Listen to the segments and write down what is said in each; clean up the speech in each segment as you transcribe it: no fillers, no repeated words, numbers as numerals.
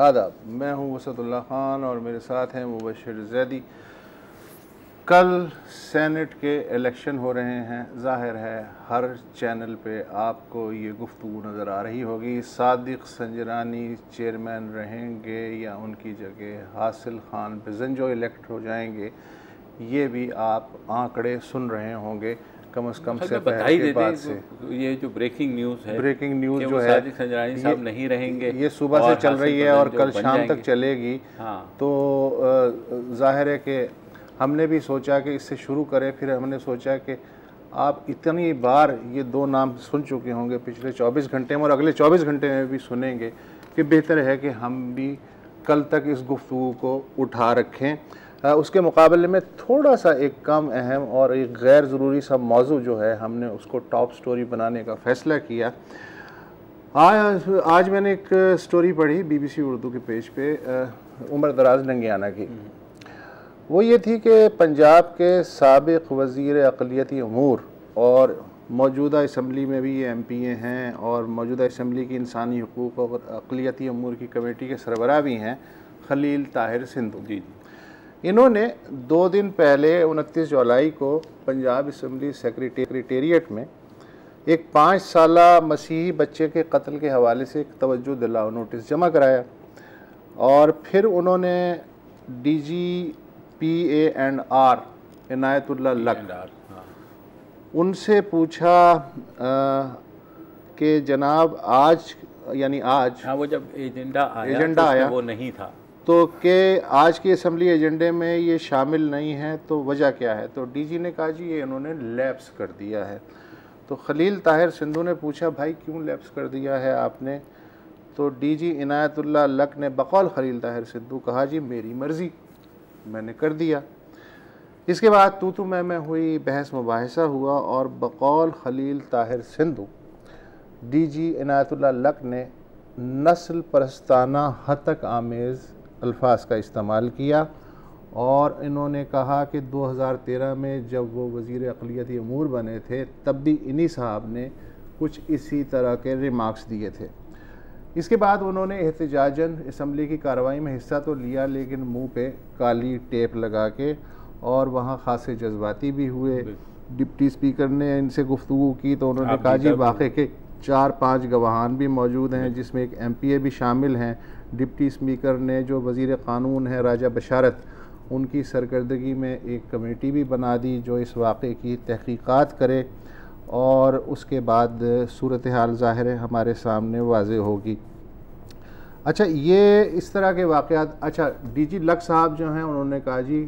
आदाब, मैं हूं वसतुल्लाह ख़ान और मेरे साथ हैं मुबशिर ज़ैदी। कल सेनेट के इलेक्शन हो रहे हैं। ज़ाहिर है हर चैनल पे आपको ये गुफ्तगू नज़र आ रही होगी। सादिक संजरानी चेयरमैन रहेंगे या उनकी जगह हासिल खान बिज़ंजो इलेक्ट हो जाएंगे, ये भी आप आंकड़े सुन रहे होंगे कम से कम से पहले के बाद से। ये जो ब्रेकिंग न्यूज़ है, ब्रेकिंग न्यूज़ जो है सादिक संजरानी साहब नहीं रहेंगे, ये सुबह से चल रही है और कल शाम तक चलेगी। हाँ। तो ज़ाहिर है कि हमने भी सोचा कि इससे शुरू करें, फिर हमने सोचा कि आप इतनी बार ये दो नाम सुन चुके होंगे पिछले 24 घंटे में और अगले 24 घंटे में भी सुनेंगे कि बेहतर है कि हम भी कल तक इस गुफ्तगू को उठा रखें। उसके मुकाबले में थोड़ा सा एक कम अहम और एक गैर ज़रूरी सा मौजू जो है हमने उसको टॉप स्टोरी बनाने का फ़ैसला किया। आज मैंने एक स्टोरी पढ़ी BBC उर्दू के पेज पे उमर दराज नंगियाना की। वो ये थी कि पंजाब के साबिक़ वज़ीर अक़लियती अमूर और मौजूदा असम्बली में भी ये MP हैं और मौजूदा असम्बली की इंसानी हकूक़ और अक़लियती अमूर की कमेटी के सरबराह भी हैं, खलील ताहिर सिंधु जी। इन्होंने 2 दिन पहले 29 जुलाई को पंजाब असम्बली सेक्रेटेरिएट में एक 5 साला मसीही बच्चे के कत्ल के हवाले से एक तवज्जो दिलाओ नोटिस जमा कराया और फिर उन्होंने DGPA&R इनायतुल्लाह लक उनसे पूछा कि जनाब आज यानी आज वो जब एजेंडा आया वो नहीं था, तो कि आज के असम्बली एजेंडे में ये शामिल नहीं है, तो वजह क्या है? तो DG ने कहा जी ये इन्होंने लैप्स कर दिया है। तो खलील ताहिर सिंधु ने पूछा भाई क्यों लैप्स कर दिया है आपने? तो DG इनायतुल्लाह लक ने बकौल खलील ताहिर सिंधु कहा जी मेरी मर्ज़ी, मैंने कर दिया। इसके बाद तू मैं हुई, बहस मुबाहिसा हुआ और बकौल खलील ताहिर सिंधु DG इनायतुल्लाह लक ने नस्ल परस्ताना हतक आमेज़ अल्फाज का इस्तेमाल किया और इन्होंने कहा कि 2013 में जब वो वज़ीर अक़लियती अमूर बने थे तब भी इन्हीं साहब ने कुछ इसी तरह के रिमार्क्स दिए थे। इसके बाद उन्होंने एहतजाजन असम्बली की कार्रवाई में हिस्सा तो लिया लेकिन मुंह पे काली टेप लगा के, और वहाँ खासे जज्बाती भी हुए। डिप्टी स्पीकर ने इनसे गुफ्तगू की तो उन्होंने कहा जी वाक़े के 4-5 गवाहान भी मौजूद हैं जिसमें एक MPA भी शामिल हैं। डिप्टी स्पीकर ने जो वज़ीर क़ानून है राजा बशारत, उनकी सरकर्दगी में एक कमेटी भी बना दी जो इस वाक़े की तहक़ीक़ात करे और उसके बाद सूरत हाल ज़ाहिर है हमारे सामने वाज़े होगी। अच्छा, ये इस तरह के वाक़यात। अच्छा, DG लक साहब जो हैं उन्होंने कहा जी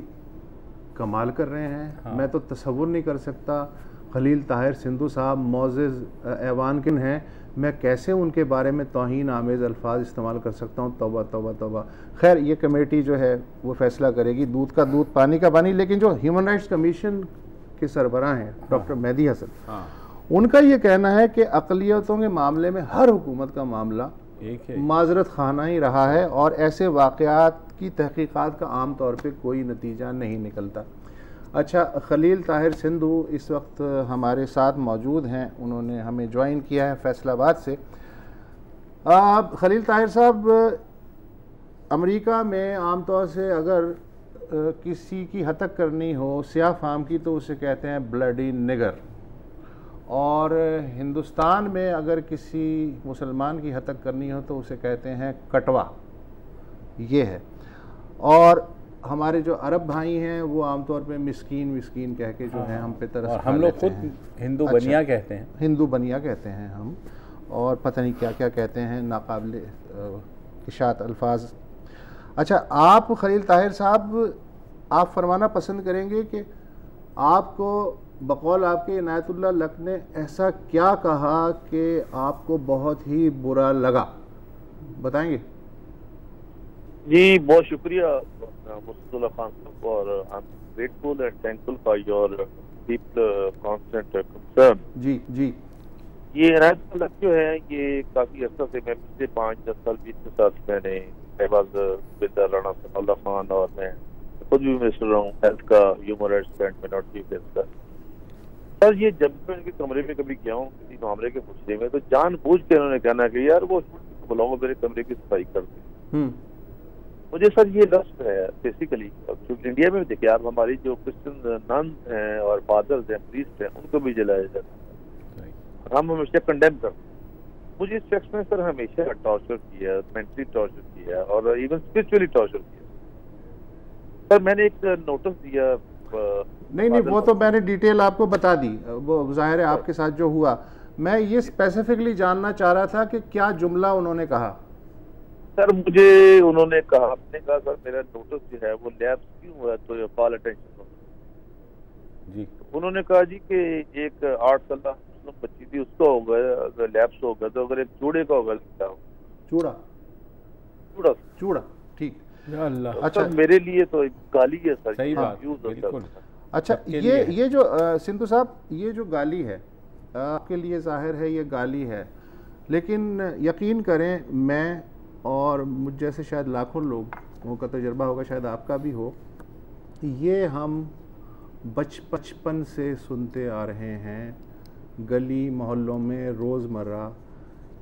कमाल कर रहे हैं। हाँ। मैं तो तसव्वुर नहीं कर सकता खलील ताहिर सिंधु साहब मोअज़्ज़ज़ ऐवान किन हैं, मैं कैसे उनके बारे में तौहीन आमेज़ अल्फाज इस्तेमाल कर सकता हूँ। तौबा तौबा तौबा। खैर ये कमेटी जो है वो फ़ैसला करेगी, दूध का दूध पानी का पानी। लेकिन जो ह्यूमन राइट्स कमीशन के सरबराह हैं डॉक्टर मेहदी हसन, उनका ये कहना है कि अक़लियतों के मामले में हर हुकूमत का मामला माजरत खाना ही रहा है और ऐसे वाक़यात की तहक़ीक़ात का आम तौर पर कोई नतीजा नहीं निकलता। अच्छा, खलील ताहिर सिंधु इस वक्त हमारे साथ मौजूद हैं, उन्होंने हमें ज्वाइन किया है फैसलाबाद से। खलील ताहिर साहब, अमेरिका में आम तौर से अगर किसी की हतक करनी हो स्याह फाम की तो उसे कहते हैं ब्लडी निगर, और हिंदुस्तान में अगर किसी मुसलमान की हतक करनी हो तो उसे कहते हैं कटवा। ये है। और हमारे जो अरब भाई हैं वो आमतौर पे मिस्कीन कह के जो है हम पे तरस, हम लोग खुद हिंदू बनिया कहते हैं, हिंदू बनिया कहते हैं हम, और पता नहीं क्या क्या कहते हैं नाकाबिले इशात अल्फाज। अच्छा, आप खलील ताहिर साहब आप फरमाना पसंद करेंगे कि आपको बकौल आपके इनायतुल्लाह लक ने ऐसा क्या कहा कि आपको बहुत ही बुरा लगा, बताएंगे? जी बहुत शुक्रिया मुस्तफा खान साहब, और I am grateful and thankful for your deep constant concern. जी जी। ये इनायतुल्लाह लक जो है ये काफी अर्सा से, मैं पिछले 5-10 साल 20 साल मैंने राणा सनाउल्लाह खान और मैं खुद भी मिनिस्टर रहा हूँ हेल्थ का, human rights and minority affairs का। सर ये जब मैं उनके कमरे में कभी गया हूँ किसी मामले के पूछने में, तो जानबूझ के उन्होंने कहना कि यार वो बुलाओ मेरे कमरे की सफाई कर दें। मुझे सर ये लफ्ज है बेसिकली, क्योंकि इंडिया में देखिए आप, हमारी जो क्रिश्चियन नन हैं और फादर्स हैं, प्रीस्ट हैं, उनको भी जलाया जाता है, हम हमेशा कंडेम करते हैं। मुझे इस शख्स ने सर हमेशा टॉर्चर किया, मेंटली टॉर्चर किया और इवन स्पिरिचुअली टॉर्चर किया। सर मैंने एक नोटिस दिया, नहीं वो तो मैंने डिटेल आपको बता दी, वो जाहिर है आपके साथ जो हुआ। मैं ये स्पेसिफिकली जानना चाह रहा था कि क्या जुमला उन्होंने कहा। सर मुझे उन्होंने कहा, आपने कहा सर मेरा नोटिस जो है वो लैप्स क्यों हुआ, तो ये कॉल अटेंशन जी। उन्होंने कहा जी कि एक 8 साल मुस्लिम बच्ची थी, उसका होगा, अगर लैप्स होगा तो अगर एक चूड़े का होगा क्या हो? चूड़ा ठीक। अच्छा मेरे लिए तो गाली है सर। सही बात, बिल्कुल। अच्छा ये जो सिंधु साहब, ये जो गाली है आपके लिए जाहिर है ये गाली है, लेकिन यकीन करें मैं और मुझ जैसे शायद लाखों लोगों का तजुर्बा होगा, शायद आपका भी हो, ये हम बचपन से सुनते आ रहे हैं गली मोहल्लों में रोज़मर्रा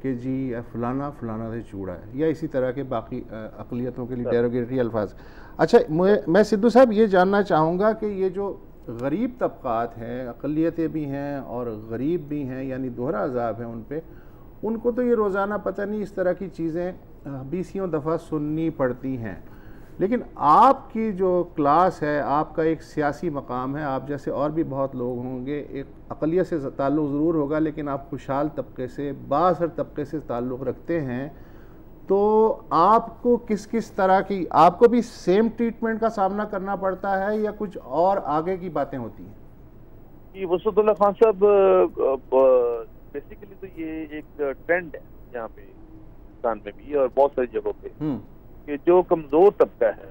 कि जी फलाना फलाना से चूड़ा है, या इसी तरह के बाकी अक़लियतों के लिए डेरोगेटरी अल्फाज। अच्छा मैं सिद्धू साहब ये जानना चाहूँगा कि ये जो गरीब तबक़ात हैं, अक़लियतें भी हैं और गरीब भी हैं, यानी दोहरा अज़ाब है उन पे, उनको तो ये रोज़ाना पता नहीं इस तरह की चीज़ें 20 दफ़ा सुननी पड़ती हैं, लेकिन आपकी जो क्लास है, आपका एक सियासी मकाम है, आप जैसे और भी बहुत लोग होंगे, एक अक़लियत से ताल्लुक़ ज़रूर होगा लेकिन आप खुशहाल तबके से, बाअसर तबके से ताल्लुक़ रखते हैं, तो आपको किस किस तरह की, आपको भी सेम ट्रीटमेंट का सामना करना पड़ता है या कुछ और आगे की बातें होती हैं? जी वसतुल्लाह खान साहब, बेसिकली तो ये एक ट्रेंड है यहाँ पे पाकिस्तान में भी और बहुत सारी जगहों पे, कि जो कमजोर तबका है,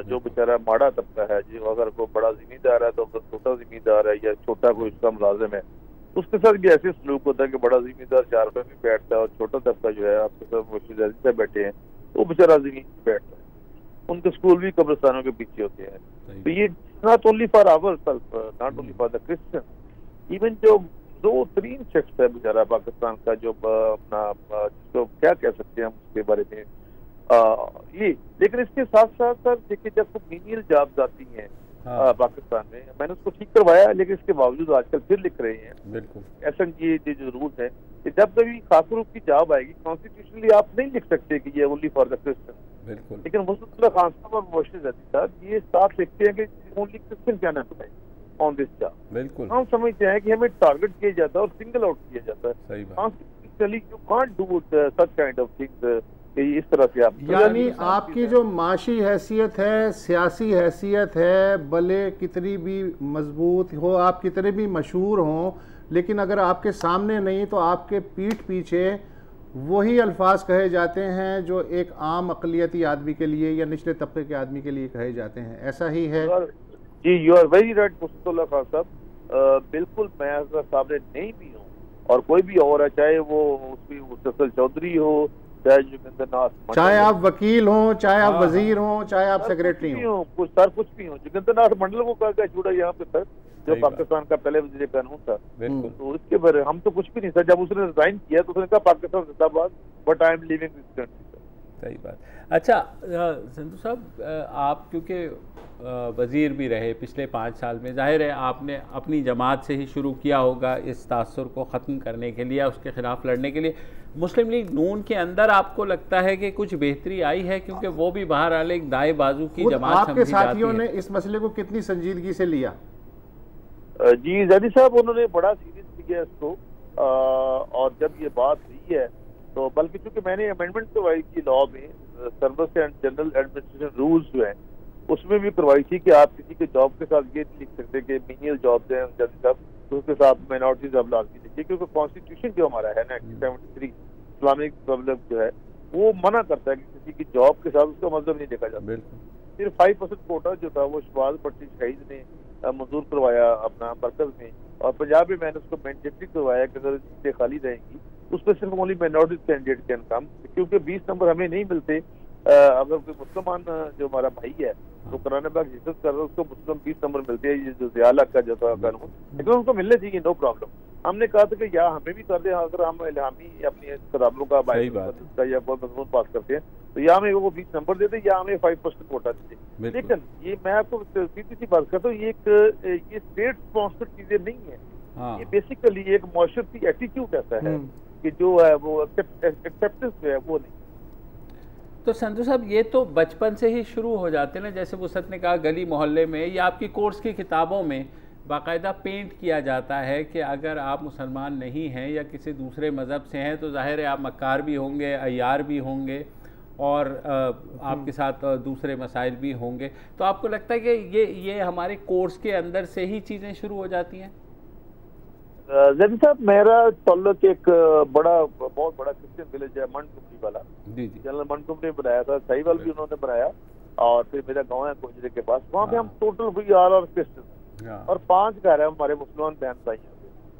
जो बेचारा माड़ा तबका है, जो अगर कोई बड़ा जिम्मेदार है तो छोटा जिम्मेदार है या छोटा कोई उसका मुलाजिम है, उसके साथ भी ऐसे सलूक होता है कि बड़ा जिम्मेदार 4 रुपये में बैठता है और छोटा तबका जो है आपके साथ मुश्किल से बैठे हैं वो बेचारा जमीन पे बैठता है। उनके स्कूल भी कब्रिस्तानों के पीछे होते हैं। तो ये not only for our self, not only for the Christian, even जो 2-3 शख्स है बेचारा पाकिस्तान का, जो अपना जिसको क्या कह सकते हैं हम उसके बारे में ये, लेकिन इसके साथ साथ सर देखिए जब कुछ मीनियल जॉब्स आती हैं पाकिस्तान में, मैंने उसको ठीक करवाया लेकिन इसके बावजूद आजकल फिर लिख रहे हैं, बिल्कुल ऐसा ये जो रूल है कि जब कभी खास रूप की जॉब आएगी कॉन्स्टिट्यूशनली आप नहीं लिख सकते कि ये ओनली फॉर द क्रिश्चियन, बिल्कुल, लेकिन वसतुल्लाह खान साहब और मोहसिन रज़ी साहब ये साफ लिखते हैं कि only Christian can apply on this job. बिल्कुल, हम समझते हैं कि हमें टारगेट किया जाता है और सिंगल आउट किया जाता है। सही बात, constitutionally you can't do such kind of things, इस तरह से आप, यानी आपकी जो माशी हैसियत है, सियासी हैसियत है, भले कितनी भी मजबूत हो, आप कितने भी मशहूर हों, लेकिन अगर आपके सामने नहीं तो आपके पीठ पीछे वही अल्फाज कहे जाते हैं जो एक आम अक़लियती आदमी के लिए या निचले तबके के आदमी के लिए कहे जाते हैं। ऐसा ही है जी। You are very right Mustafa Khan sahab, बिल्कुल मैं अगर सामने नहीं भी हूँ और कोई भी और है, चाहे वो उसकी मुस्तफल चौधरी हो, चाहे आप वकील हो, चाहे आप वजीर हो, चाहे आप सेक्रेटरी हो, कुछ सर कुछ भी हो, जोगिंद्रनाथ मंडल को कहा जुड़ा यहाँ पे सर, जो पाकिस्तान का पहले वजीर कानून था, तो इसके बारे हम तो कुछ भी नहीं सर। जब उसने रिजाइन किया तो उसने कहा पाकिस्तान जिंदाबाद, but I am living this country. सही बात। अच्छा संधू साहब, आप क्योंकि वज़ीर भी रहे पिछले 5 साल में, जाहिर है आपने अपनी जमात से ही शुरू किया होगा इस तासुर को ख़त्म करने के लिए, उसके ख़िलाफ़ लड़ने के लिए। मुस्लिम लीग नून के अंदर आपको लगता है कि कुछ बेहतरी आई है, क्योंकि वो भी बाहर आले एक दाएं बाजू की जमात आपके साथियों ने इस मसले को कितनी संजीदगी से लिया? जी ज़ादी साहब, उन्होंने बड़ा सीरियस लिया इसको, और जब ये बात हुई है तो बल्कि चूंकि मैंने अमेंडमेंट करवाई थी लॉ में, service and general administration rules जो है उसमें भी करवाई थी कि आप किसी के जॉब के साथ ये लिख सकते कि मीनियल जॉब्स हैं जज साहब, तो उसके साथ माइनॉरिटीज अब लाजमी लिखिए, क्योंकि कॉन्स्टिट्यूशन जो हमारा है 1973 इस्लामिक रिपब्लिक जो है वो मना करता है कि किसी की जॉब के साथ उसका मतलब नहीं देखा जाता। सिर्फ 5% कोटा जो था वो शहबाज भट्टी शहीद ने मंजूर करवाया अपना मरकज में, और पंजाब में मैंने उसको मैंडेटरी करवाया कि अगर सीटें खाली रहेंगी उस पर सिर्फ only minority candidate can come, क्योंकि 20 नंबर हमें नहीं मिलते। अगर कोई मुसलमान जो हमारा भाई है तो कुरान पाक हिफाजत कर रहा है उसको मुस्लिम 20 नंबर मिलते हैं, ये जो ज़ियालक का जो था कानून, लेकिन उनको मिलने चाहिए, नो प्रॉब्लम। हमने कहा था कि या हमें भी कर दें, अगर हम इल्हामी अपनी किताबों का या मजमून पास करते हैं तो या हमें वो 20 नंबर देते या हमें 5% कोटा दीजिए। लेकिन ये मैं आपको सीधी सी बात करता हूँ, ये स्टेट स्पॉन्सर्ड चीजें नहीं है। हाँ। ये बेसिकली एक माशरती एटीट्यूड ऐसा है कि जो है वो एक्सेप्टेंस जो है वो नहीं। तो संधू साहब, ये तो बचपन से ही शुरू हो जाते हैं ना, जैसे वुसअत ने कहा गली मोहल्ले में या आपकी कोर्स की किताबों में बाकायदा पेंट किया जाता है कि अगर आप मुसलमान नहीं हैं या किसी दूसरे मज़हब से हैं तो ज़ाहिर है आप मक्कार भी होंगे, अय्यार भी होंगे और आपके साथ दूसरे मसाइल भी होंगे। तो आपको लगता है कि ये हमारे कोर्स के अंदर से ही चीज़ें शुरू हो जाती हैं? जैन साहब, मेरा ताल्लुक एक बहुत बड़ा क्रिश्चियन विलेज है मनकुमरी वाला। जी जी, जनरल मनकुमरी ने बनाया था, साहिवाल भी उन्होंने बनाया, और फिर मेरा गांव है कोजरे के पास, वहाँ पे हम टोटल वी आर और क्रिश्चियन, और 5 घर है हमारे मुसलमान बहन भाई हैं।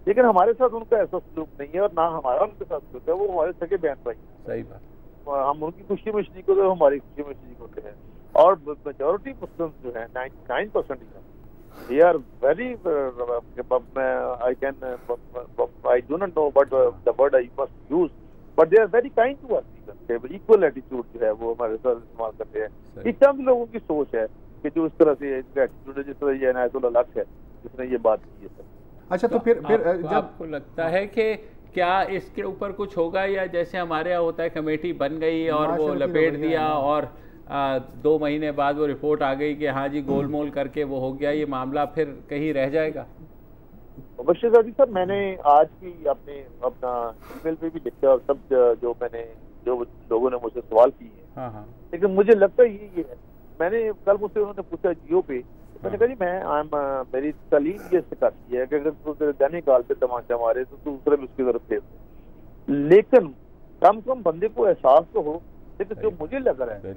लेकिन हमारे साथ उनका ऐसा सलूक नहीं है और ना हमारा उनके साथ सलूक है, वो हमारे सगे बहन भाई। सही बात, हम उनकी खुशी में शरीक होते हैं, हमारी खुशी में शरीक होते हैं। और मेजोरिटी मुस्लिम जो है 99% they are very I do not know what the word I must use, but they are very kind to us. Equal attitude जो है वो हमारे साथ इस्तेमाल करते हैं। इस चंद लोगों की सोच है कि जो इस तरह से एटीट्यूड है, जिस तरह ये इनायतुल्लाह लक है जिसने ये बात की है। अच्छा, तो फिर जब आपको लगता है कि क्या इसके ऊपर कुछ होगा, या जैसे हमारे यहाँ होता है कमेटी बन गई और वो लपेट दिया और 2 महीने बाद वो रिपोर्ट आ गई कि हाँ जी गोलमोल करके वो हो गया, ये मामला फिर कहीं रह जाएगा? बशीर अली साहब, मैंने आज भी अपना ईमेल पे भी लिखा और सब जो लोगों ने मुझसे सवाल किए हैं। हाँ। लेकिन मुझे लगता है ये है, मैंने कल मुझसे उन्होंने पूछा जियो पे, तो मैंने कहा जी मेरी तालीम ये सिखाती है कि अगर तू तेरे दाने गाल पे तमाचा मारे तो दूसरे भी उसकी तरफ फेर दे, लेकिन कम से कम बंदे को एहसास तो हो। लेकिन जो मुझे लग रहा है,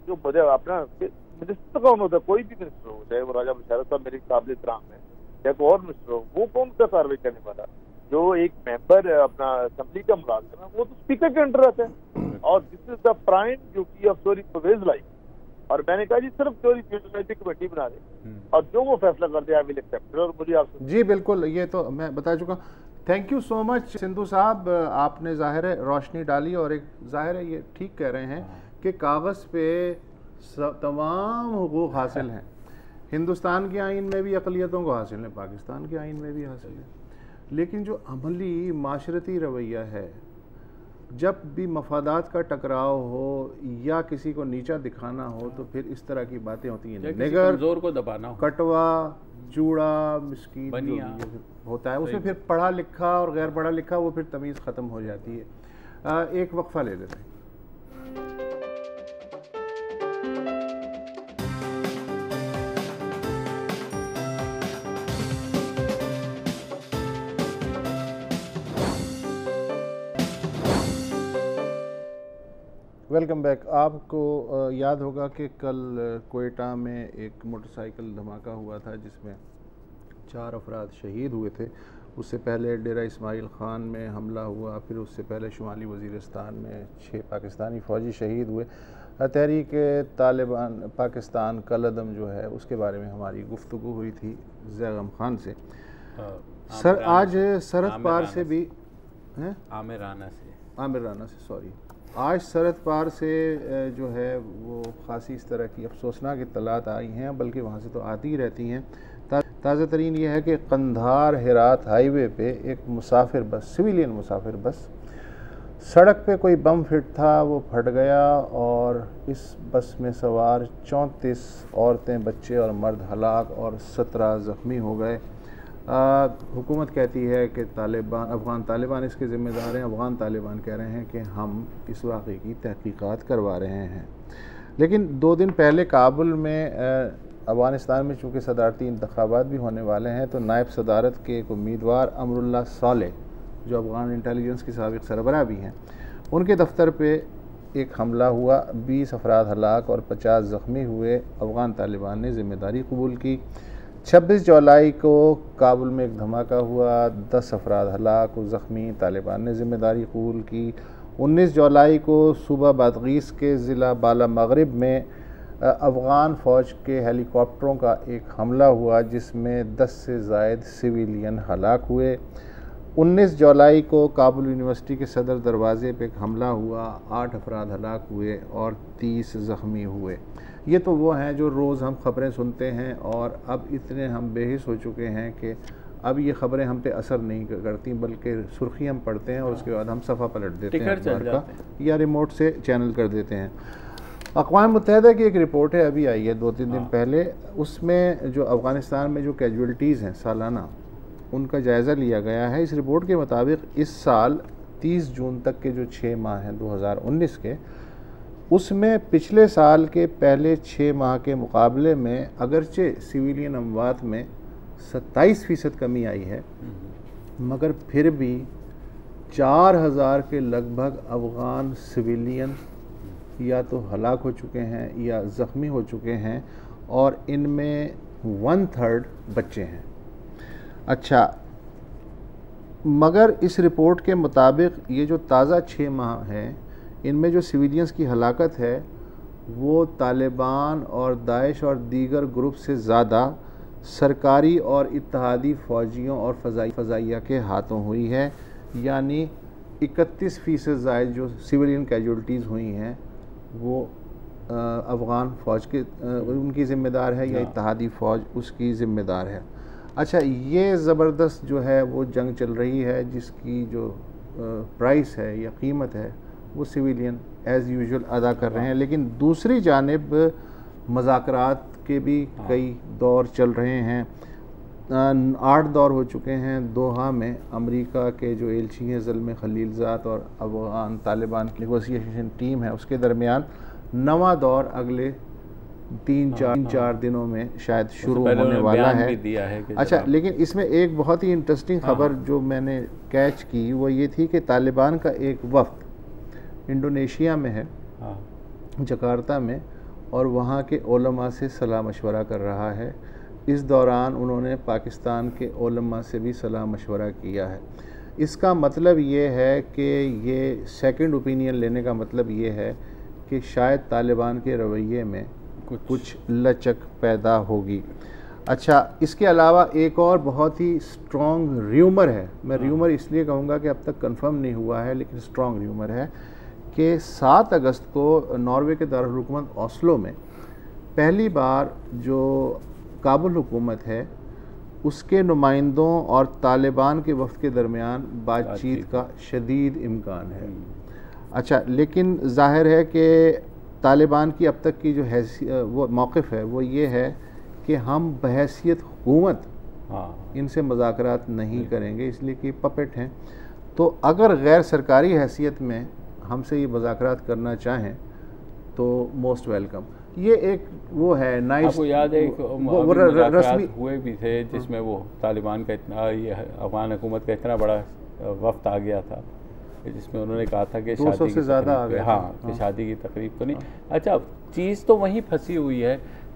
जो मुझे अपना मिनिस्टर कौन होता है, कोई भी मिनिस्टर हो, चाहे वो राजा बशारत साहब मेरे काबिल इत्तराम है, चाहे कोई और मिनिस्टर हो, वो कौन सा कार्रवाई करने वाला? जो एक मेंबर अपना असेंबली का मुलाजिम है वो तो स्पीकर के अंडर आता है, और this is the prime duty of चोरी परवेज लाइफ। और मैंने कहा जी सिर्फ चोरी कमेटी बना दे और जो वो फैसला कर दे आई विल एक्सेप्ट। और मुझे आपसे जी बिल्कुल, ये तो मैं बता चुका हूँ। Thank you so much Sindhu साहब, आपने ज़ाहिर है रोशनी डाली, और एक ज़ाहिर है ये ठीक कह रहे हैं कि कागज़ पे तमाम हुकूक हासिल हैं। हिंदुस्तान के आइन में भी अक़लियतों को हासिल है, पाकिस्तान के आइन में भी हासिल है, लेकिन जो अमली माशरती रवैया है, जब भी मफादात का टकराव हो या किसी को नीचा दिखाना हो तो फिर इस तरह की बातें होती हैं। निगर जोर को दबाना हो, कटवा, चूड़ा, मिस्कीन होता है, उसमें फिर पढ़ा लिखा और गैर पढ़ा लिखा वो फिर तमीज़ ख़त्म हो जाती है। एक वक्फा ले लेते हैं। Welcome back. आपको याद होगा कि कल कोयटा में एक मोटरसाइकिल धमाका हुआ था जिसमें 4 अफराद शहीद हुए थे। उससे पहले डेरा इस्माइल ख़ान में हमला हुआ, फिर उससे पहले शुमाली वज़ीरिस्तान में 6 पाकिस्तानी फ़ौजी शहीद हुए। तहरीक तालिबान पाकिस्तान कलअदम जो है उसके बारे में हमारी गुफ्तगू हुई थी ज़ैगम ख़ान से। सर आज सरहद पार से भी हैं, आमिर राना से सॉरी, आज सरहद पार से जो है वो ख़ासी इस तरह की अफसोसनाक इत्तलात आई हैं, बल्कि वहाँ से तो आती ही रहती हैं। ताज़ा तरीन ये है कि कंधार हेरात हाईवे पे एक मुसाफिर बस, सिविलियन मुसाफिर बस, सड़क पे कोई बम फिट था, वो फट गया और इस बस में सवार 34 औरतें, बच्चे और मर्द हलाक और 17 ज़ख्मी हो गए। हुकूमत कहती है कि अफ़गान तालिबान इसके ज़िम्मेदार हैं। अफ़गान तालिबान कह रहे हैं कि हम इस वाक़े की तहक़ीक़ात करवा रहे हैं। लेकिन 2 दिन पहले काबुल में अफ़गानिस्तान में चूँकि सदारती इंतख़ाबात भी होने वाले हैं, तो नायब सदारत के एक उम्मीदवार अमरुल्लाह सालेह, जो अफ़गान इंटेलिजेंस की साबिक़ सरबराह भी हैं, उनके दफ्तर पे एक हमला हुआ, 20 अफराद हलाक और 50 ज़ख्मी हुए। अफ़गान तालिबान ने ज़िम्मेदारी कबूल की। 26 जुलाई को काबुल में एक धमाका हुआ, 10 अफराद हलाक और ज़ख्मी, तालिबान ने ज़िम्मेदारी कबूल की। 19 जुलाई को सूबा बादगीस के ज़िला बाला मगरिब में अफ़गान फ़ौज के हेलीकॉप्टरों का एक हमला हुआ जिसमें 10 से ज़ायद सिविलियन हलाक हुए। 19 जुलाई को काबुल यूनिवर्सिटी के सदर दरवाज़े पे एक हमला हुआ, 8 अफराद हलाक हुए और 30 ज़ख्मी हुए। ये तो वो हैं जो रोज़ हम ख़बरें सुनते हैं और अब इतने हम बेहिस हो चुके हैं कि अब ये ख़बरें हम पे असर नहीं करती, बल्कि सुर्खी हम पढ़ते हैं और उसके बाद हम सफ़ा पलट देते हैं अखबार का या रिमोट से चैनल कर देते हैं। अक़वाम मुत्तहिदा की एक रिपोर्ट है, अभी आई है 2-3 दिन पहले, उसमें जो अफ़गानिस्तान में जो कैजुअल्टीज़ हैं सालाना, उनका जायज़ा लिया गया है। इस रिपोर्ट के मुताबिक इस साल 30 जून तक के जो 6 माह हैं 2019 के, उसमें पिछले साल के पहले 6 माह के मुकाबले में अगरचे सिविलियन अमवात में 27% कमी आई है, मगर फिर भी 4000 के लगभग अफ़गान सिविलियन या तो हलाक हो चुके हैं या ज़ख्मी हो चुके हैं और इनमें 1/3 बच्चे हैं। अच्छा, मगर इस रिपोर्ट के मुताबिक ये जो ताज़ा 6 माह हैं, इनमें जो सिविलियंस की हलाकत है वो तालिबान और दाइश और दीगर ग्रुप से ज़्यादा सरकारी और इत्तेहादी फ़ौजियों और फ़ज़ाइया के हाथों हुई है। यानी 31% ज़ायद जो सिविलियन कैजुअल्टीज़ हुई हैं वो अफ़गान फ़ौज के उनकी ज़िम्मेदार है या इत्तेहादी फ़ौज उसकी ज़िम्मेदार है। अच्छा, ये ज़बरदस्त जो है वो जंग चल रही है जिसकी जो प्राइस है या कीमत है वो सिविलियन एज़ यूजुअल अदा कर रहे हैं। लेकिन दूसरी जानिब मुज़ाकरात के भी कई दौर चल रहे हैं। 8 दौर हो चुके हैं दोहा में। अमेरिका के जो एलची हैं ज़ल्म खलीलज़ाद और अफ़गान तालिबान की नेगोशिएशन टीम है उसके दरमियान 9वां दौर अगले 3-4 दिनों में शायद शुरू होने वाला है। अच्छा, लेकिन इसमें एक बहुत ही इंटरेस्टिंग ख़बर जो मैंने कैच की वो ये थी कि तालिबान का एक वफ़द इंडोनेशिया में है, जकार्ता में, और वहाँ के उलमा से सलाह मशवरा कर रहा है। इस दौरान उन्होंने पाकिस्तान के उलमा से भी सलाह मशवरा किया है। इसका मतलब ये है कि ये सेकंड ओपिनियन लेने का मतलब ये है कि शायद तालिबान के रवैये में कुछ लचक पैदा होगी। अच्छा, इसके अलावा एक और बहुत ही स्ट्रॉन्ग र्यूमर है, मैं र्यूमर इसलिए कहूँगा कि अब तक कंफर्म नहीं हुआ है, लेकिन स्ट्रॉन्ग र्यूमर है कि 7 अगस्त को नॉर्वे के दारुल हुकूमत ओस्लो में पहली बार जो काबुल हुकूमत है उसके नुमाइंदों और तालिबान के वफ़द के दरमियान बातचीत का शदीद इम्कान है। अच्छा, लेकिन ज़ाहिर है कि तालिबान की अब तक की जो वो मौक़िफ़ है वो ये है कि हम बहैसियत हुकूमत इनसे मुज़ाकरात नहीं करेंगे, इसलिए कि पपेट हैं। तो अगर गैर सरकारी हैसियत में हमसे ये मुज़ाकरात करना चाहें तो मोस्ट वेलकम। ये एक वो है नाइस। आपको याद है वो रस्मी हुए भी थे जिसमें वो तालिबान का इतना, ये अफ़गान हुकूमत का इतना बड़ा वफ़द आ गया था जिसमें उन्होंने कहा था कि 200 से ज़्यादा आ गया। कि शादी की तकरीब तो नहीं। अच्छा, चीज़ तो वहीं फंसी हुई है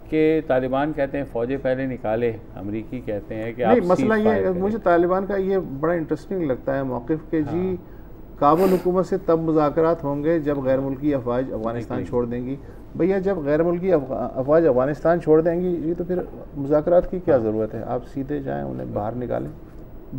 कि तालिबान कहते हैं फ़ौजें पहले निकाले, अमरीकी कहते हैं कि नहीं, मसला ये मुझे तालिबान का ये बड़ा इंटरेस्टिंग लगता है मौक़िफ़ के जी काबुल हुकूमत से तब मुज़ाकरात होंगे जब गैर मुल्की अफ़वाज अफ़गानिस्तान छोड़ देंगी। भैया, जब गैर मुल्की अफ़वाज अफ़गानिस्तान छोड़ देंगी ये तो फिर मुज़ाकरात की क्या ज़रूरत है, आप सीधे जाएँ उन्हें बाहर निकालें।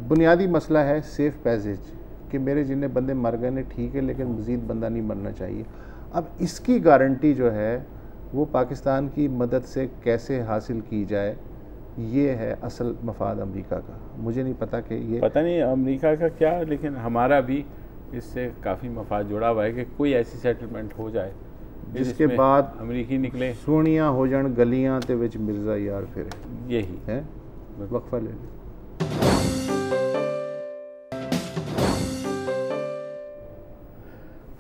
बुनियादी मसला है सेफ़ पैसेज कि मेरे जितने बंदे मर गए ने ठीक है, लेकिन मज़ीद बंदा नहीं मरना चाहिए। अब इसकी गारंटी जो है वो पाकिस्तान की मदद से कैसे हासिल की जाए, ये है असल मफाद अमेरिका का। मुझे नहीं पता कि ये पता नहीं अमेरिका का क्या, लेकिन हमारा भी इससे काफ़ी मफाद जुड़ा हुआ है कि कोई ऐसी सेटलमेंट हो जाए जिसके बाद अमेरिकी निकले, सोनिया हो जान गलियां ते विच मिर्ज़ा यार फिर यही है। वक्फा ले लें।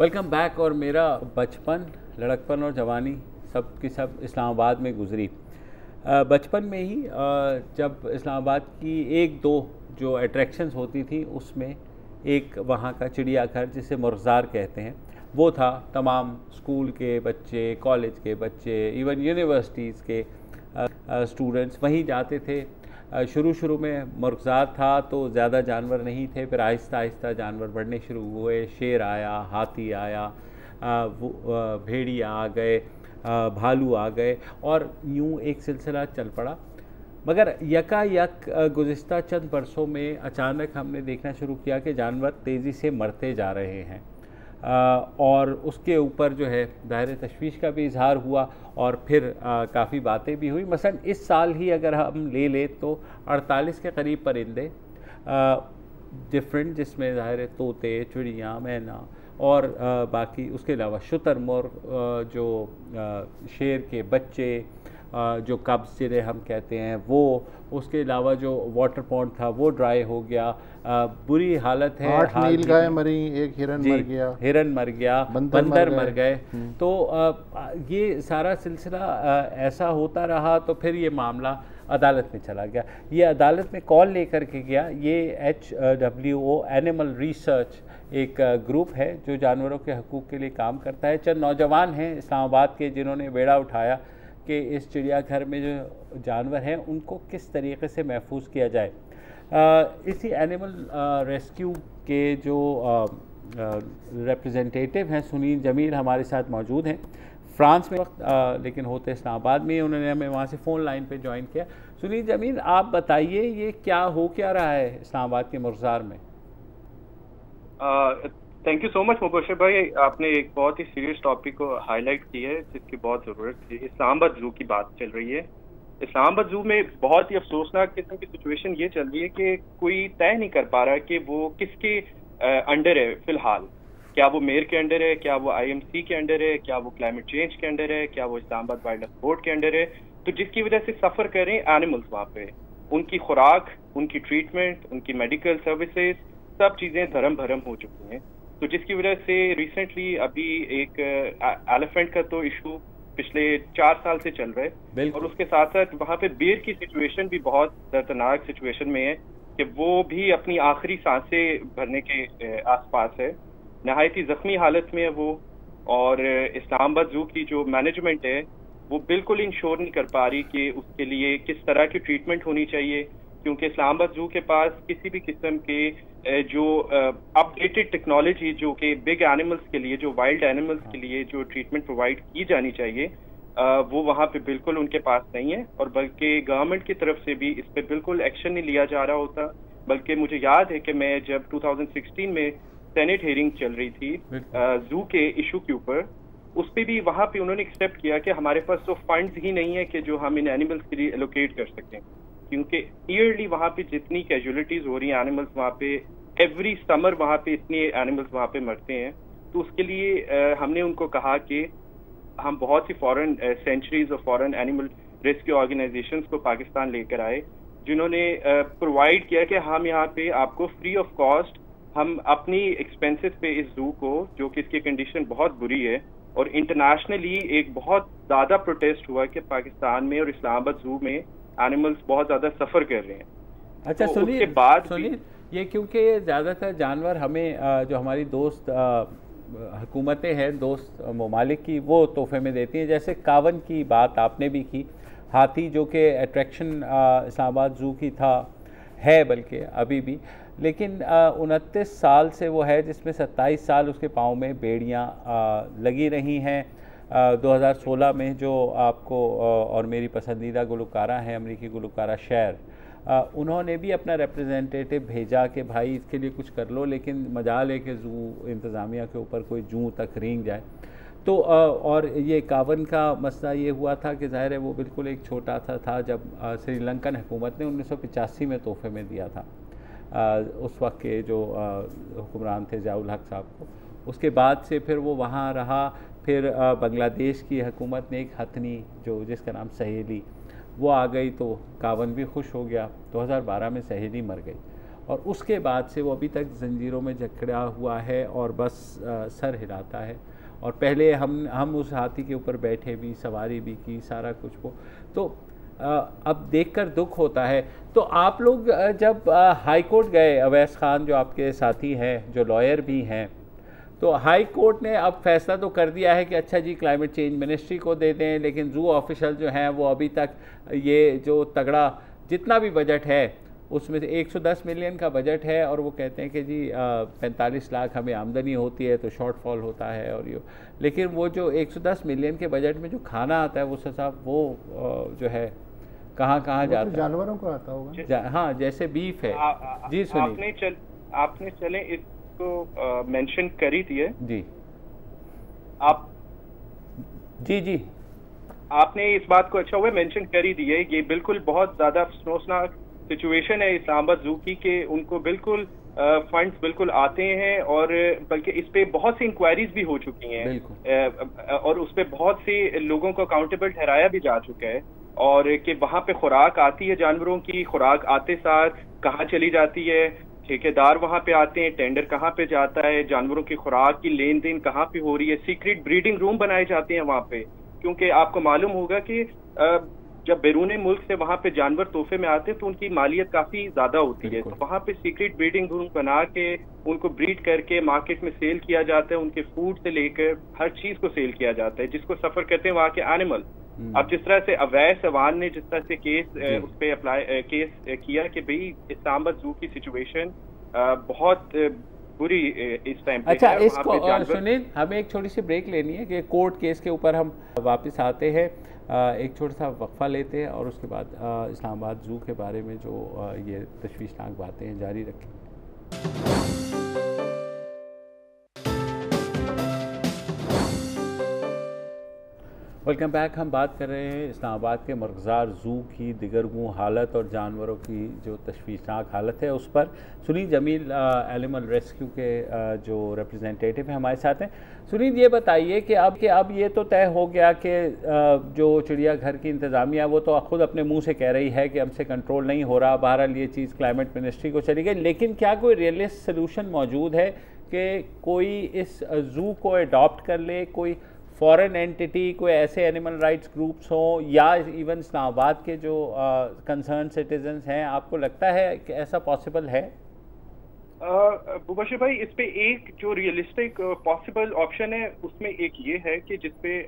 Welcome back. और मेरा बचपन, लड़कपन और जवानी सब की सब इस्लामाबाद में गुजरी। बचपन में ही जब इस्लामाबाद की 1-2 जो अट्रैक्शंस होती थी उसमें एक वहाँ का चिड़ियाघर जिसे मुर्ग़ार कहते हैं वो था। तमाम स्कूल के बच्चे, कॉलेज के बच्चे, इवन यूनिवर्सिटीज़ के स्टूडेंट्स वहीं जाते थे। शुरू में मुर्ग़ार था तो ज़्यादा जानवर नहीं थे, फिर आहिस्ता आहिस्ता जानवर बढ़ने शुरू हुए। शेर आया, हाथी आया, भेड़िया आ गए, भालू आ गए और यूँ एक सिलसिला चल पड़ा। मगर यकायक गुज़िस्ता चंद बरसों में अचानक हमने देखना शुरू किया कि जानवर तेज़ी से मरते जा रहे हैं, और उसके ऊपर जो है ज़ाहिर तशवीश का भी इजहार हुआ और फिर काफ़ी बातें भी हुई। मसलन इस साल ही अगर हम ले लें तो 48 के करीब परिंदे डिफरेंट, जिसमें ज़ाहिर तोते, चिड़ियाँ, मैना और बाकी उसके अलावा शुतुरमुर्ग, जो शेर के बच्चे, जो कब्ज़ जिन्हें हम कहते हैं वो, उसके अलावा जो वाटर पॉन्ड था वो ड्राई हो गया, बुरी हालत है। 8 नीलगाय मरी, एक हिरन मर गया, हिरन मर गया, बंदर मर गए। तो ये सारा सिलसिला ऐसा होता रहा। तो फिर ये मामला अदालत में चला गया। ये अदालत में कॉल लेकर के गया। ये HWO एनिमल रिसर्च एक ग्रुप है जो जानवरों के हकूक़ के लिए काम करता है। चंद नौजवान हैं इस्लामाबाद के जिन्होंने बेड़ा उठाया कि इस चिड़ियाघर में जो जानवर हैं उनको किस तरीके से महफूज किया जाए। इसी एनिमल रेस्क्यू के जो रिप्रेजेंटेटिव हैं सुनील जमील हमारे साथ मौजूद हैं फ्रांस में वक्त, लेकिन होते इस्लामाबाद में। उन्होंने हमें वहाँ से फ़ोन लाइन पे ज्वाइन किया। सुनील जमील, आप बताइए ये क्या रहा है इस्लामाबाद के मुर्जार में? Thank you so much Mubashar भाई, आपने एक बहुत ही सीरियस टॉपिक को हाईलाइट की है जिसकी बहुत ज़रूरत थी। इस्लामाबाद ज़ू की बात चल रही है। इस्लामाबाद ज़ू में बहुत ही अफसोसनाक किस्म की सिचुएशन ये चल रही है कि कोई तय नहीं कर पा रहा कि वो किसके अंडर है फ़िलहाल। क्या वो मेयर के अंडर है, क्या वो IMC के अंडर है, क्या वो क्लाइमेट चेंज के अंडर है, क्या वो इस्लामाबाद वाइल्ड लाइफ बोर्ड के अंडर है। तो जिसकी वजह से सफ़र कर रहे हैं एनिमल्स वहाँ पे, उनकी खुराक, उनकी ट्रीटमेंट, उनकी मेडिकल सर्विसेज, सब चीज़ें धर्म भरम हो चुकी हैं। तो जिसकी वजह से रिसेंटली अभी एक एलिफेंट का तो इशू पिछले 4 साल से चल रहा है, और उसके साथ साथ वहाँ पे बेर की सिचुएशन भी बहुत दर्दनाक सिचुएशन में है कि वो भी अपनी आखिरी सांसें भरने के आसपास है, नहायती जख्मी हालत में है वो। और इस्लामाबाद ज़ू की जो मैनेजमेंट है वो बिल्कुल इंश्योर नहीं कर पा रही कि उसके लिए किस तरह की ट्रीटमेंट होनी चाहिए, क्योंकि इस्लामाबाद ज़ू के पास किसी भी किस्म के जो अपडेटेड टेक्नोलॉजी जो कि बिग एनिमल्स के लिए, जो वाइल्ड एनिमल्स के लिए जो ट्रीटमेंट प्रोवाइड की जानी चाहिए, वो वहाँ पे बिल्कुल उनके पास नहीं है। और बल्कि गवर्नमेंट की तरफ से भी इस पर बिल्कुल एक्शन नहीं लिया जा रहा होता। बल्कि मुझे याद है कि मैं जब 2016 में सेनेट हियरिंग चल रही थी ज़ू के इशू के ऊपर, उस पर भी वहाँ पे उन्होंने एक्सेप्ट किया कि हमारे पास तो फंड्स ही नहीं है कि जो हम इन एनिमल्स के लिए एलोकेट कर सकें, क्योंकि ईयरली वहाँ पे जितनी कैजुअलिटीज हो रही हैं एनिमल्स वहाँ पे, एवरी समर वहाँ पे इतने एनिमल्स वहाँ पे मरते हैं। तो उसके लिए हमने उनको कहा कि हम बहुत सी फॉरेन सेंचुरीज और फॉरेन एनिमल रेस्क्यू ऑर्गेनाइजेशंस को पाकिस्तान लेकर आए, जिन्होंने प्रोवाइड किया कि हम यहाँ पे आपको फ्री ऑफ कॉस्ट हम अपनी एक्सपेंसेस पे इस ज़ू को, जो कि इसकी कंडीशन बहुत बुरी है, और इंटरनेशनली एक बहुत ज़्यादा प्रोटेस्ट हुआ कि पाकिस्तान में और इस्लामाबाद ज़ू में एनिमल्स बहुत ज़्यादा सफ़र कर रहे हैं। अच्छा, तो उसके बाद सुनील, ये क्योंकि ज़्यादातर जानवर हमें जो हमारी दोस्त हुकूमतें हैं, दोस्त ममालिक की, वो तोहफे में देती हैं। जैसे कावन की बात आपने भी की, हाथी जो कि अट्रैक्शन इस्लामाबाद ज़ू की है बल्कि अभी भी, लेकिन 29 साल से वो है, जिसमें 27 साल उसके पाँव में बेड़ियाँ लगी रही हैं। 2016 में जो आपको और मेरी पसंदीदा गुलकारा हैं, अमरीकी गुलकारा शैर, उन्होंने भी अपना रिप्रेजेंटेटिव भेजा कि भाई इसके लिए कुछ कर लो, लेकिन मजाल है कि ज़ू इंतज़ामिया के ऊपर कोई जूं तक रेंग जाए। तो और ये कावन का मसला ये हुआ था कि ज़ाहिर है वो बिल्कुल एक छोटा सा था जब श्रीलंकन हुकूमत ने 1985 में तोहफे में दिया था उस वक्त के जो हुक्मरान थे ज़ियाउल हक साहब को। उसके बाद से फिर वो वहाँ रहा। फिर बांग्लादेश की हुकूमत ने एक हथनी जो जिसका नाम सहेली, वो आ गई, तो कावन भी खुश हो गया। 2012 में सहेली मर गई, और उसके बाद से वो अभी तक जंजीरों में जकड़ा हुआ है और बस सर हिलाता है। और पहले हम उस हाथी के ऊपर बैठे भी, सवारी भी की, सारा कुछ वो। तो अब देखकर दुख होता है। तो आप लोग जब हाई कोर्ट गए, अवैस खान जो आपके साथी हैं, जो लॉयर भी हैं, तो हाई कोर्ट ने अब फैसला तो कर दिया है कि अच्छा जी क्लाइमेट चेंज मिनिस्ट्री को दे दें, लेकिन ज़ू ऑफिशियल जो हैं वो अभी तक ये जो तगड़ा जितना भी बजट है उसमें से 110 मिलियन का बजट है, और वो कहते हैं कि जी 45 लाख हमें आमदनी होती है तो शॉर्टफॉल होता है और ये, लेकिन वो जो 110 मिलियन के बजट में जो खाना आता है वो साहब वो जो है कहाँ कहाँ जाता है? जानवरों को आता होगा। हाँ, जैसे बीफ है। जी सुनिए। आपने चले इसको मेंशन करी थी है जी। आप जी आपने इस बात को अच्छा हुआ मेंशन कर ही दिया। ये बिल्कुल बहुत ज्यादा अफसोसनाक सिचुएशन है इस्लामाबाद जू की कि उनको बिल्कुल फंड्स बिल्कुल आते हैं और बल्कि इस पे बहुत सी इंक्वायरीज भी हो चुकी हैं और उस पे बहुत से लोगों को अकाउंटेबल ठहराया भी जा चुका है और कि वहां पे खुराक आती है जानवरों की, खुराक आते साथ कहाँ चली जाती है, ठेकेदार वहां पे आते हैं, टेंडर कहाँ पे जाता है, जानवरों की खुराक की लेन देन कहाँ पे हो रही है, सीक्रेट ब्रीडिंग रूम बनाए जाते हैं वहां पे, क्योंकि आपको मालूम होगा कि जब बैरून मुल्क से वहां पे जानवर तोहफे में आते हैं तो उनकी मालियत काफी ज्यादा होती है, तो वहां पे सीक्रेट ब्रीडिंग रूम बना के उनको ब्रीड करके मार्केट में सेल किया जाता है, उनके फूड से लेकर हर चीज को सेल किया जाता है जिसको सफर करते हैं वहाँ के एनिमल। अब जिस तरह से अवैध सवान ने जिस तरह से केस उस पर अप्लाई केस किया कि भाई इस्लामाबाद जू की सिचुएशन बहुत बुरी इस टाइम पे। अच्छा, इसको सुनील हमें एक छोटी सी ब्रेक लेनी है कि कोर्ट केस के ऊपर हम वापस आते हैं, एक छोटा सा वक्फा लेते हैं और उसके बाद इस्लामाबाद जू के बारे में जो ये तशवीशनाक बातें हैं जारी रखें। Welcome back. हम बात कर रहे हैं इस्लामाबाद के मरगज़ार ज़ू की दिगरगू हालत और जानवरों की जो तशवीशनाक हालत है उस पर। सुनील जमील एनिमल रेस्क्यू के जो रिप्रेजेंटेटिव हैं हमारे साथ हैं। सुनील ये बताइए कि अब ये तो तय हो गया कि जो चिड़ियाघर की इंतज़ामिया वो तो ख़ुद अपने मुंह से कह रही है कि हमसे कंट्रोल नहीं हो रहा, बहरहाल ये चीज़ क्लाइमेट मिनिस्ट्री को चली गई, लेकिन क्या कोई रियलिस्ट सलूशन मौजूद है कि कोई इस ज़ू को अडॉप्ट कर ले, कोई फॉरेन एंटिटी, कोई ऐसे एनिमल राइट्स ग्रुप्स हों या इवन इस्लामाबाद के जो कंसर्न सिटीजन्स हैं, आपको लगता है कि ऐसा पॉसिबल है? मुबशिर भाई, इस पे एक जो रियलिस्टिक पॉसिबल ऑप्शन है उसमें एक ये है कि जिसपे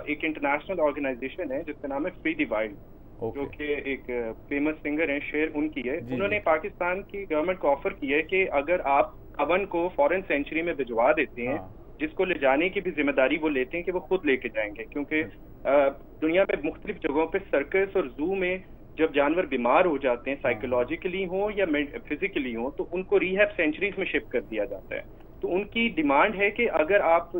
एक इंटरनेशनल ऑर्गेनाइजेशन है जिसका नाम है फ्री द वाइल्ड, जो कि एक फेमस सिंगर है, शेर उनकी है। उन्होंने पाकिस्तान की गवर्नमेंट को ऑफर किया है कि अगर आप कवन को फॉरेन सेंचुरी में भिजवा देते हैं, जिसको ले जाने की भी जिम्मेदारी वो लेते हैं कि वो खुद लेके जाएंगे, क्योंकि दुनिया में मुख्तलिफ जगहों पे सर्कस और जू में जब जानवर बीमार हो जाते हैं, साइकोलॉजिकली हो या फिजिकली हो, तो उनको रिहैब सेंचुरीज में शिफ्ट कर दिया जाता है। तो उनकी डिमांड है कि अगर आप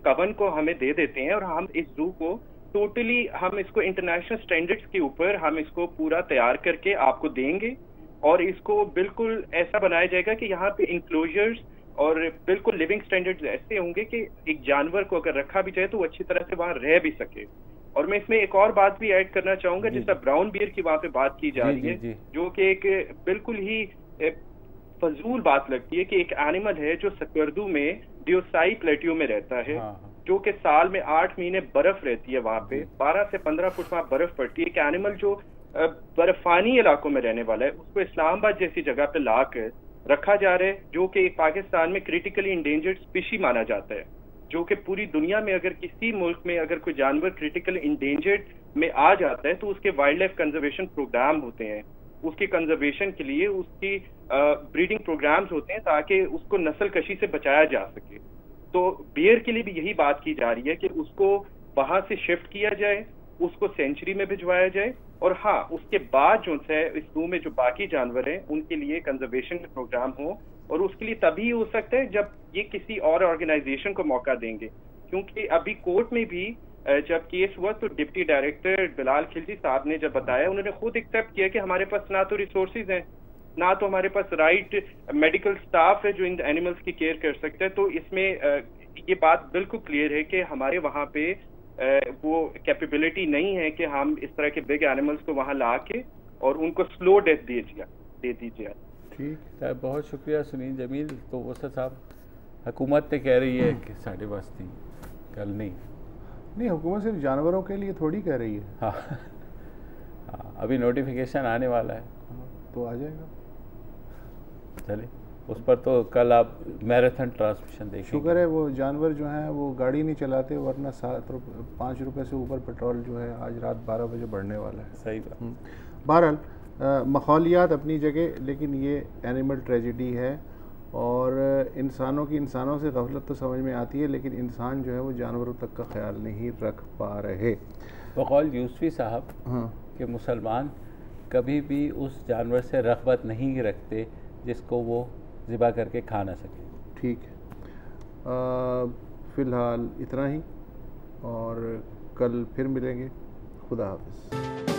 कवन को हमें दे देते हैं और हम इस जू को टोटली हम इसको इंटरनेशनल स्टैंडर्ड्स के ऊपर हम इसको पूरा तैयार करके आपको देंगे और इसको बिल्कुल ऐसा बनाया जाएगा कि यहाँ पे इंक्लोजर्स और बिल्कुल लिविंग स्टैंडर्ड्स ऐसे होंगे कि एक जानवर को अगर रखा भी जाए तो वो अच्छी तरह से वहां रह भी सके। और मैं इसमें एक और बात भी ऐड करना चाहूंगा, जैसा ब्राउन बियर की वहां पे बात की जा रही है, जो कि एक बिल्कुल ही फजूल बात लगती है कि एक एनिमल है जो सकर्दू में डियोसाई प्लेटियो में रहता है, जो कि साल में 8 महीने बर्फ रहती है वहां पे, 12 से 15 फुट वहां बर्फ पड़ती है। एक एनिमल जो बर्फानी इलाकों में रहने वाला है उसको इस्लामाबाद जैसी जगह पे लाकर रखा जा रहा है, जो कि पाकिस्तान में क्रिटिकली इंडेंजर्ड स्पीशी माना जाता है, जो कि पूरी दुनिया में अगर किसी मुल्क में अगर कोई जानवर क्रिटिकल इंडेंजर्ड में आ जाता है तो उसके वाइल्ड लाइफ कंजर्वेशन प्रोग्राम होते हैं, उसकी कंजर्वेशन के लिए उसकी ब्रीडिंग प्रोग्राम्स होते हैं ताकि उसको नस्ल कशी से बचाया जा सके। तो बियर के लिए भी यही बात की जा रही है कि उसको वहां से शिफ्ट किया जाए, उसको सेंचुरी में भिजवाया जाए और हाँ, उसके बाद जो है इस जू में जो बाकी जानवर हैं उनके लिए कंजर्वेशन प्रोग्राम हो, और उसके लिए तभी हो सकता है जब ये किसी और ऑर्गेनाइजेशन को मौका देंगे। क्योंकि अभी कोर्ट में भी जब केस हुआ तो डिप्टी डायरेक्टर बिलाल खिलजी साहब ने जब बताया, उन्होंने खुद एक्सेप्ट किया कि हमारे पास ना तो रिसोर्सेज हैं, ना तो हमारे पास राइट मेडिकल स्टाफ है जो इन एनिमल्स की केयर कर सकता है। तो इसमें ये बात बिल्कुल क्लियर है कि हमारे वहाँ पे वो कैपेबिलिटी नहीं है कि हम इस तरह के बिग एनिमल्स को वहाँ ला के और उनको स्लो डेथ दे दीजिए। ठीक है, बहुत शुक्रिया सुनील जमील। तो वसत साहब, हुकूमत तो कह रही है कि साढ़े बस थी कल नहीं, हुकूमत सिर्फ जानवरों के लिए थोड़ी कह रही है। हाँ, अभी नोटिफिकेशन आने वाला है तो आ जाएगा। चलिए, उस पर तो कल आप मैराथन ट्रांसमिशन देखेंगे। शुक्र है वो जानवर जो हैं वो गाड़ी नहीं चलाते, वरना 5 रुपये से ऊपर पेट्रोल जो है आज रात 12 बजे बढ़ने वाला है। सही बात। बहरहाल माहौलियात अपनी जगह, लेकिन ये एनिमल ट्रेजिडी है और इंसानों से गफलत तो समझ में आती है, लेकिन इंसान जो है वो जानवरों तक का ख्याल नहीं रख पा रहे। बकौल यूसुफी साहब, कि मुसलमान कभी भी उस जानवर से रग़बत नहीं रखते जिसको वो ज़िबा करके खा ना सके। ठीक है, फ़िलहाल इतना ही और कल फिर मिलेंगे। खुदा हाफ़िज़।